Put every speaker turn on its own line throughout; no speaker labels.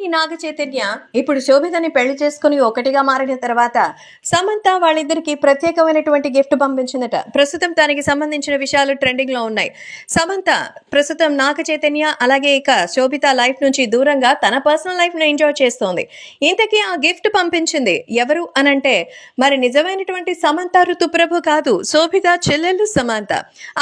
ఈ నాగ చైతన్య ఇప్పుడు శోభితని పెళ్లి చేసుకుని ఒకటిగా మారిన తర్వాత సమంత వాళ్ళిద్దరికి ప్రత్యేకమైనటువంటి గిఫ్ట్ పంపించిందట. ప్రస్తుతం దానికి సంబంధించిన విషయాలు ట్రెండింగ్ లో ఉన్నాయి. సమంత ప్రస్తుతం నాగ చైతన్య అలాగే ఇక శోభిత లైఫ్ నుంచి దూరంగా తన పర్సనల్ లైఫ్ ను ఎంజాయ్ చేస్తోంది. ఇంతకీ ఆ గిఫ్ట్ పంపించింది ఎవరు అనంటే మరి నిజమైనటువంటి సమంత ఋతుప్రభు కాదు, శోభిత చెల్లెలు సమంత.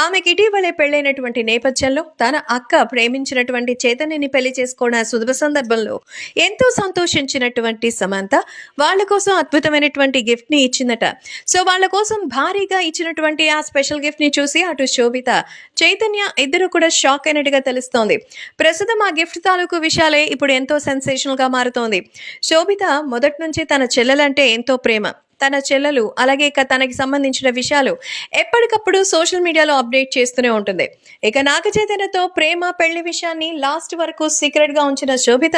ఆమెకి ఇటీవలే పెళ్లైనటువంటి నేపథ్యంలో తన అక్క ప్రేమించినటువంటి చైతన్యని పెళ్లి చేసుకోవడం శుభ సందర్భంలో ఎంతో సంతోషించినటువంటి సమంత వాళ్ళ కోసం అద్భుతమైనటువంటి గిఫ్ట్ ని ఇచ్చిందట. సో వాళ్ళ కోసం భారీగా ఇచ్చినటువంటి ఆ స్పెషల్ గిఫ్ట్ ని చూసి అటు శోభిత చైతన్య ఇద్దరు కూడా షాక్ అయినట్టుగా తెలుస్తోంది. ప్రస్తుతం ఆ గిఫ్ట్ తాలూకు విషయాలే ఇప్పుడు ఎంతో సెన్సేషనల్ గా మారుతోంది. శోభిత మొదటి నుంచి తన చెల్లెలంటే ఎంతో ప్రేమ. తన చెల్లెలు అలాగే ఇక తనకి సంబంధించిన విషయాలు ఎప్పటికప్పుడు సోషల్ మీడియాలో అప్డేట్ చేస్తూనే ఉంటుంది. ఇక నాగ చైతన్యతో ప్రేమ పెళ్లి విషయాన్ని లాస్ట్ వరకు సీక్రెట్ గా ఉంచిన శోభిత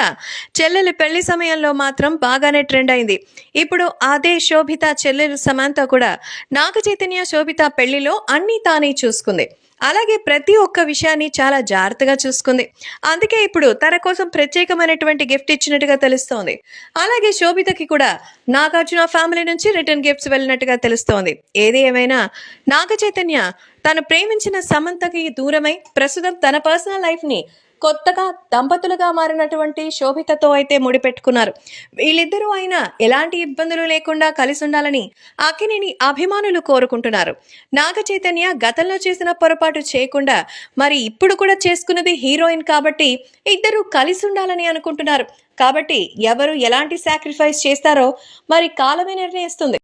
చెల్లెలు పెళ్లి సమయంలో మాత్రం బాగానే ట్రెండ్ అయింది. ఇప్పుడు అదే శోభిత చెల్లెలు సమంత కూడా నాగ చైతన్య శోభిత పెళ్లిలో అన్ని తానే చూసుకుంది. అలాగే ప్రతి ఒక్క విషయాన్ని చాలా జాగ్రత్తగా చూసుకుంది. అందుకే ఇప్పుడు తన కోసం ప్రత్యేకమైనటువంటి గిఫ్ట్ ఇచ్చినట్టుగా తెలుస్తోంది. అలాగే శోభితకి కూడా నాగార్జున ఫ్యామిలీ నుంచి రిటర్న్ గిఫ్ట్స్ వెళ్ళినట్టుగా తెలుస్తోంది. ఏది ఏమైనా నాగ చైతన్య తను ప్రేమించిన సమంతకి దూరమై ప్రస్తుతం తన పర్సనల్ లైఫ్ ని కొత్తగా దంపతులుగా మారినటువంటి శోభితతో అయితే ముడిపెట్టుకున్నారు. వీళ్ళిద్దరూ అయినా ఎలాంటి ఇబ్బందులు లేకుండా కలిసి ఉండాలని అక్కినేని అభిమానులు కోరుకుంటున్నారు. నాగ చైతన్య గతంలో చేసిన పొరపాటు చేయకుండా మరి ఇప్పుడు కూడా చేసుకున్నది హీరోయిన్ కాబట్టి ఇద్దరు కలిసి ఉండాలని అనుకుంటున్నారు. కాబట్టి ఎవరు ఎలాంటి సాక్రిఫైస్ చేస్తారో మరి కాలమే నిర్ణయిస్తుంది.